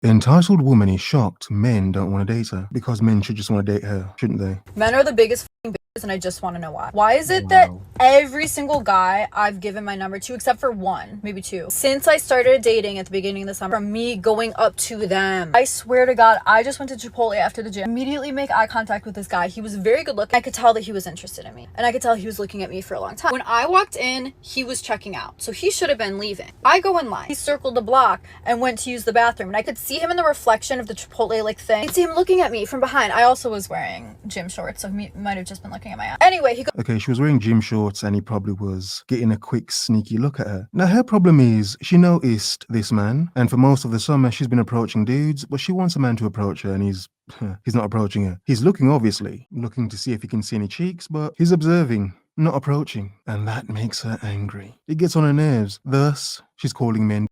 The entitled woman is shocked men don't want to date her because men should just want to date her, shouldn't they? Men are the biggest bitches, and I just want to know why. Why is it that Wow. every single guy I've given my number to, except for one, maybe two, since I started dating at the beginning of the summer, from me going up to them, I swear to God, I just went to Chipotle after the gym, immediately make eye contact with this guy. He was very good looking. I could tell that he was interested in me, and I could tell he was looking at me for a long time. When I walked in, he was checking out, so he should have been leaving. I go in line. He circled the block and went to use the bathroom, and I could see him in the reflection of the Chipotle like thing. I could see him looking at me from behind. I also was wearing gym shorts, so he might have just been looking at my eye. Anyway, he Okay, she was wearing gym shorts and he probably was getting a quick sneaky look at her. Now her problem is she noticed this man, and for most of the summer she's been approaching dudes, but she wants a man to approach her and he's not approaching her. He's looking, obviously, looking to see if he can see any cheeks, but he's observing, not approaching, and that makes her angry. It gets on her nerves. Thus, she's calling men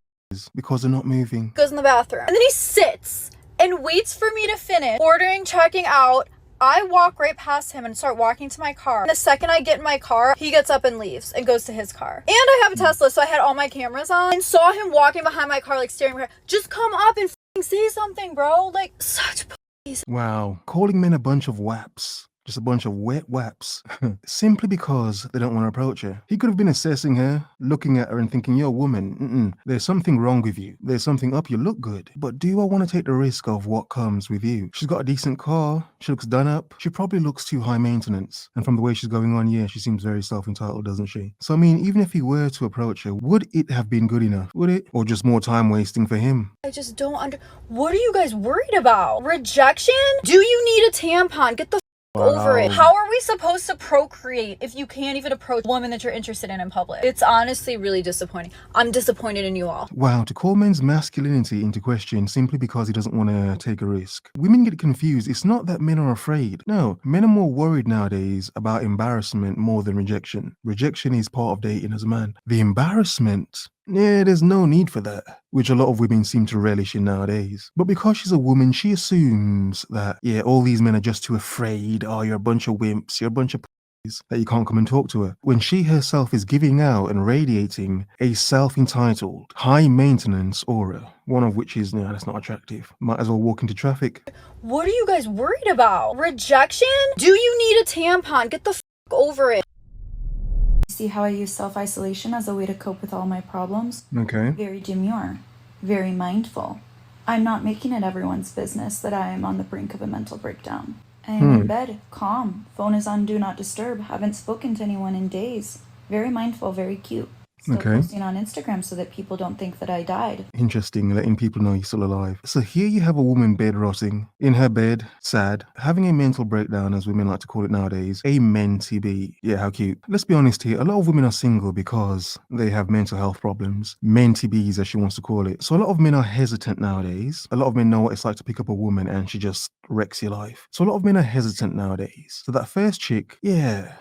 because they're not moving. goes in the bathroom, and then he sits and waits for me to finish ordering, checking out. I walk right past him and start walking to my car. And the second I get in my car, he gets up and leaves and goes to his car. And I have a Tesla, so I had all my cameras on and saw him walking behind my car, like staring at me. Just come up and say something, bro. Like, such please. Wow, calling men a bunch of waps. Just a bunch of wet waps, simply because they don't want to approach her. He could have been assessing her, looking at her and thinking, yo, woman, there's something wrong with you. There's something up, you look good. But do I want to take the risk of what comes with you? She's got a decent car, she looks done up, she probably looks too high maintenance. And from the way she's going on, yeah, she seems very self-entitled, doesn't she? So I mean, even if he were to approach her, would it have been good enough? Would it? Or just more time wasting for him? I just don't what are you guys worried about? Rejection? Do you need a tampon? Get the over it. How are we supposed to procreate if you can't even approach a woman that you're interested in public? It's honestly really disappointing. I'm disappointed in you all. Wow, to call men's masculinity into question simply because he doesn't want to take a risk. Women get confused. It's not that men are afraid. No, men are more worried nowadays about embarrassment more than rejection. Rejection is part of dating as a man. The embarrassment, yeah, there's no need for that, which a lot of women seem to relish in nowadays. But because she's a woman, she assumes that, yeah, all these men are just too afraid. Oh, you're a bunch of wimps, you're a bunch of that you can't come and talk to her. When she herself is giving out and radiating a self-entitled, high-maintenance aura, one of which is, that's not attractive. Might as well walk into traffic. What are you guys worried about? Rejection? Do you need a tampon? Get the over it. See how I use self-isolation as a way to cope with all my problems? Okay. Very demure, very mindful. I'm not making it everyone's business that I am on the brink of a mental breakdown. I am in bed, calm, phone is on do not disturb, haven't spoken to anyone in days. Very mindful, very cute. Still posting on Instagram so that people don't think that I died. Interesting, letting people know you're still alive. So here you have a woman bed rotting, in her bed, sad, having a mental breakdown, as women like to call it nowadays, a mentee bee. Yeah, how cute. Let's be honest here, a lot of women are single because they have mental health problems. Mentee bees, as she wants to call it. So a lot of men are hesitant nowadays. A lot of men know what it's like to pick up a woman and she just wrecks your life. So a lot of men are hesitant nowadays. So that first chick, yeah,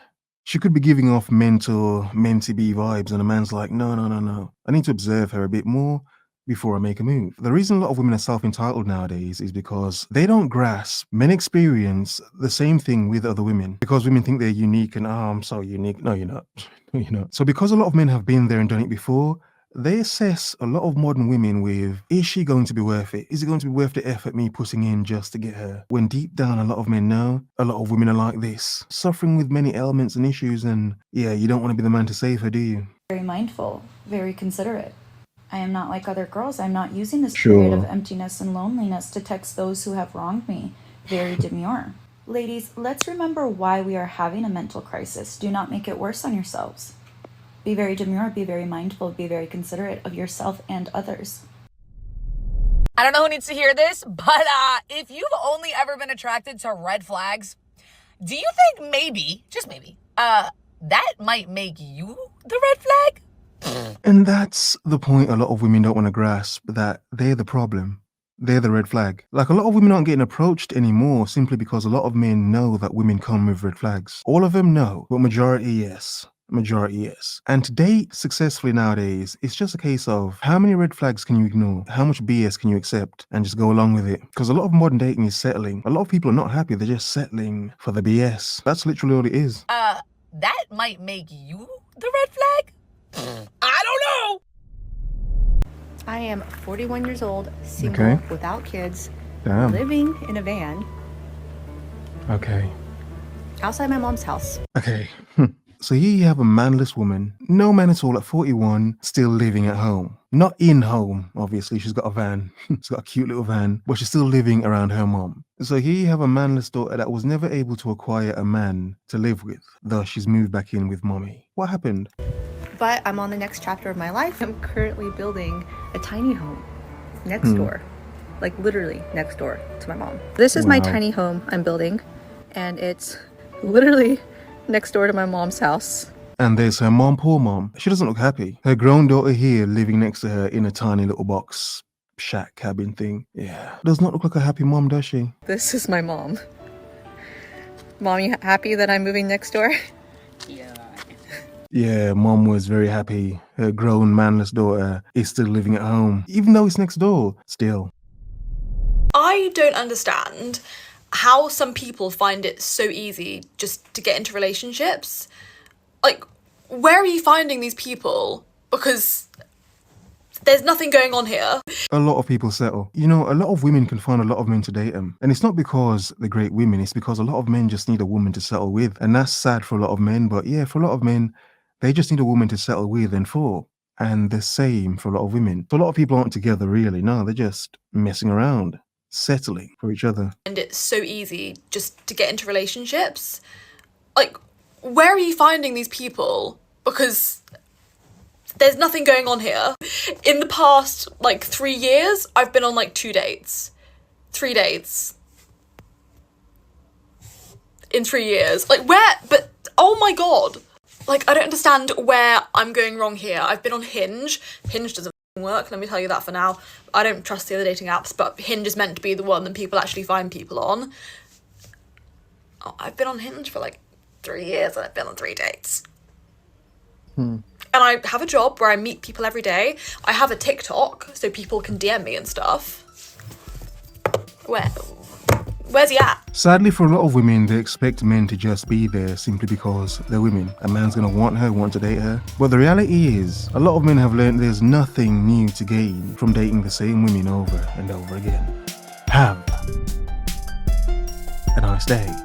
she could be giving off mentee bee vibes, and a man's like, no. I need to observe her a bit more before I make a move. The reason a lot of women are self-entitled nowadays is because they don't grasp. Men experience the same thing with other women because women think they're unique and, I'm so unique. No, you're not. No, you're not. So because a lot of men have been there and done it before, they assess a lot of modern women with, is she going to be worth it? Is it going to be worth the effort me putting in just to get her? When deep down, a lot of men know, a lot of women are like this, suffering with many ailments and issues, and yeah, you don't want to be the man to save her, do you? Very mindful, very considerate. I am not like other girls. I'm not using this period of emptiness and loneliness to text those who have wronged me. Very demure. Ladies, let's remember why we are having a mental crisis. Do not make it worse on yourselves. Be very demure, be very mindful, be very considerate of yourself and others. I don't know who needs to hear this, but if you've only ever been attracted to red flags, do you think maybe, just maybe, that might make you the red flag? And that's the point a lot of women don't want to grasp, that they're the problem. They're the red flag. Like, a lot of women aren't getting approached anymore simply because a lot of men know that women come with red flags. All of them no, but majority yes. Majority yes. And to date successfully nowadays, it's just a case of how many red flags can you ignore? How much BS can you accept and just go along with it? Because a lot of modern dating is settling. A lot of people are not happy. They're just settling for the BS. That's literally all it is. That might make you the red flag? I don't know. I am 41 years old, single, Okay. without kids, Damn. living in a van Okay. outside my mom's house. Okay. So here you have a manless woman, no man at all at 41, still living at home. Not in home, obviously. She's got a van. She's got a cute little van, but she's still living around her mom. So here you have a manless daughter that was never able to acquire a man to live with. Thus, she's moved back in with mommy. What happened? But I'm on the next chapter of my life. I'm currently building a tiny home next door, like literally next door to my mom. This is my Wow. tiny home I'm building, and it's literally next door to my mom's house. And there's her mom, poor mom. She doesn't look happy. Her grown daughter here living next to her in a tiny little box shack cabin thing. Yeah. Does not look like a happy mom, does she? This is my mom. Mom, you happy that I'm moving next door? Yeah, mom was very happy. Her grown manless daughter is still living at home, even though it's next door. Still. I don't understand how some people find it so easy just to get into relationships. Like, where are you finding these people? Because there's nothing going on here. A lot of people settle. You know, a lot of women can find a lot of men to date them. And it's not because they're great women, it's because a lot of men just need a woman to settle with. And that's sad for a lot of men, but yeah, for a lot of men, they just need a woman to settle with and for. And the same for a lot of women. So a lot of people aren't together really, no, they're just messing around, settling for each other. And it's so easy just to get into relationships. Like, where are you finding these people? Because there's nothing going on here. In the past, 3 years, I've been on 2 dates. 3 dates. In 3 years. Where? But, oh my god. I don't understand where I'm going wrong here. I've been on Hinge. Hinge doesn't work, let me tell you that for now. I don't trust the other dating apps, but Hinge is meant to be the one that people actually find people on. Oh, I've been on Hinge for 3 years and I've been on 3 dates. And I have a job where I meet people every day. I have a TikTok so people can DM me and stuff. Where's he at? Sadly for a lot of women, they expect men to just be there simply because they're women. A man's gonna want to date her. But the reality is, a lot of men have learned there's nothing new to gain from dating the same women over and over again. Have a nice day.